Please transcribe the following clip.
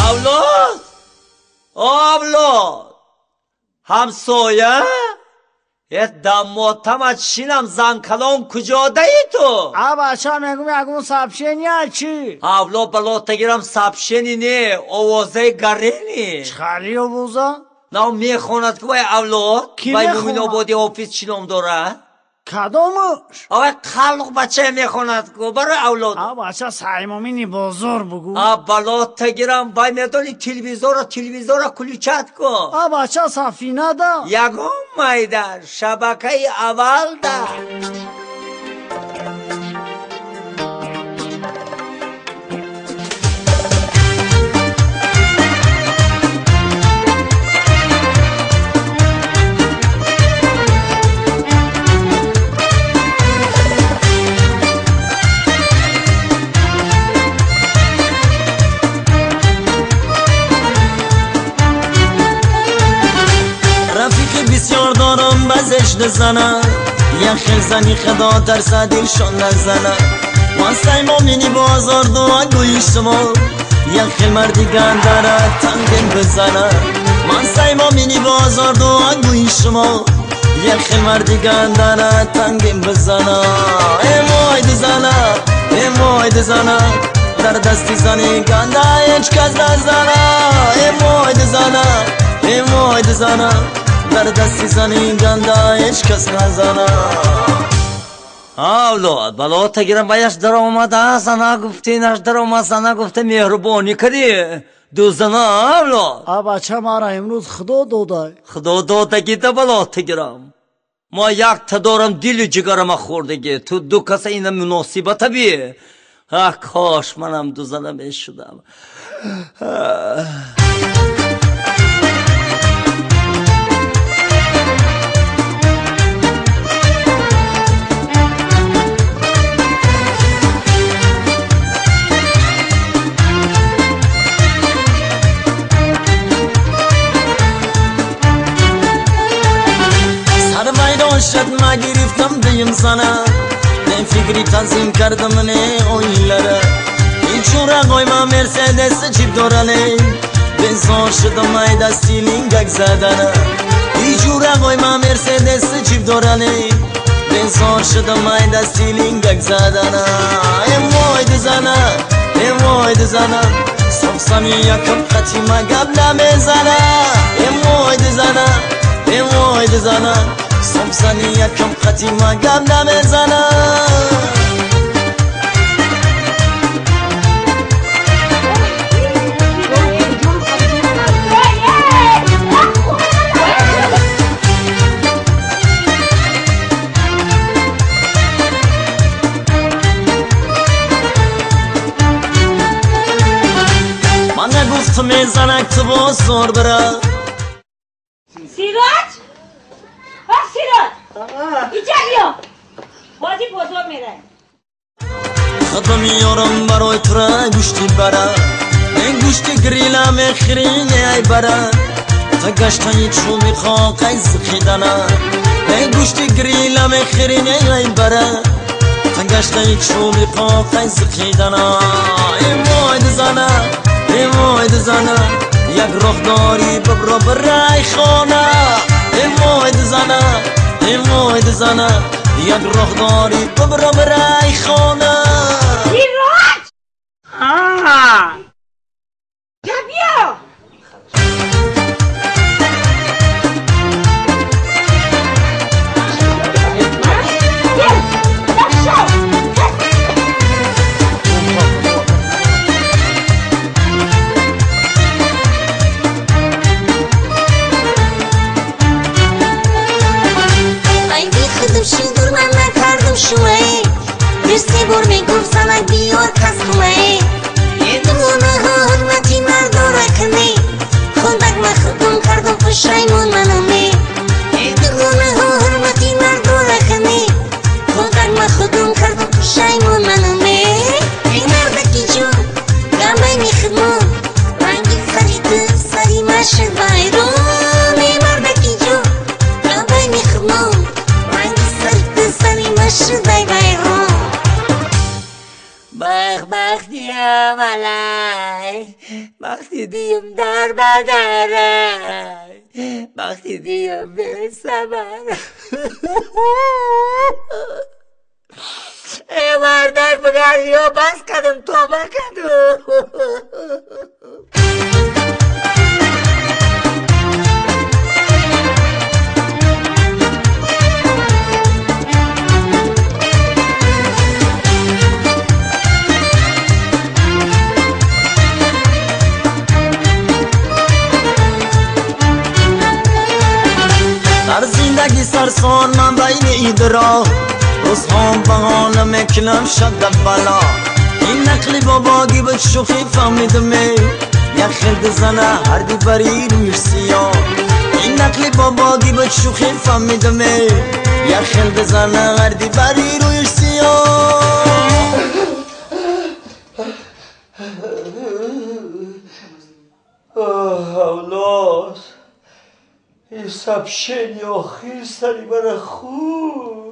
اولاد اولاد همسایه یه دماتم چینم زنکلان کجا دهی تو؟ بچه میگم سبشینی چی؟ اولاد بلا تگیرم سبشینی نه آوازه گرینی چخالی آوازه؟ نه میخواند که باید اولاد کی باید میخواند؟ مومین آبادی آفیس چینم داره کدامش؟ آقای خلق بچه میخواند که برای اولاد بچه سایمامینی بازار بگو بلا تگیرم باید میدانی تلویزور کلیچت کن بچه سفینه ده یگم مایده شبکه اول ده بسیار دارم بزش نزنم یه خیل زنی خدا ترسه دلشان نزنم واسه ما مینی بازار دو گویی شما یه خیل مردیگن داره تنگن بزنم واسه ما مینی بازار دو گویی شما یه خیل مردیگن داره تنگن بزنم امای دزنم امای دزنم در دستی زنی گنده هیچ کس نزنم امای دزنم امای دزنم در دستی زنی گنده هیچ کس نزنه اولاد بلا تگیرم بایش در آمده زنه گفتی نش در آمد زنه گفته مهربانی کردی دو زنه اولاد بچه مرا امروز خدا داده خدا داده گیده بلا تگیرم ما یک تا دارم دل جگرم خوردگی تو دو کس این مناسبت بی کاش منم دو زنه می شدم شد ما گرفتم دیم زنه نه فکری تنظیم کردم نه اویلره ایچورا قوی ما مرسدس چیپ دارنه بنزار شدم ای دستی لینگک زدنه ایچورا قوی ما مرسدس چیپ دارنه بنزار شدم ای دستی لینگک زدنه اموای دزنه اموای دزنه سمسمی یکم خطی ما قبل میزنه اموای دزنه اموای دزنه سمسانی یکم خطی ما گم نمیزنم من نگفتم میزنک تو بازار برم سیراج اینجا بیا بازی بزرگ میره خدا میارم برای تو را گوشتی برم این گوشتی گریلم خرینه ای برم تا گشتایی چو میخواه قیز خیدنم این گوشتی گریلم خرینه ای برم تا گشتایی چو میخواه قیز خیدنم ایمای دزنم ایمای دزنم یک رخ داری ببرا برای خانه ایمای دزنم ایمای دزنم یک رخ داری ببرا برای خانه سیراج بیا شو من نکردم شوی دستی بر میگو سلام علیک وقتی دیم در بدره وقتی دیم به سبر ای مردک بگر یا بس کدم توبه کدم در زندگی سرسان من بین ایدرا روز هم بهانه میکنم شد بلا این نقلی باباگی به شوخی فهمیدم یک خلد زنه هر دی بری روی سیاه این نقلی باباگی به شوخی فهمیدم یک خلد زنه هر دی بری روی سیاه اولاد این سبشنی آخیر سری من خوب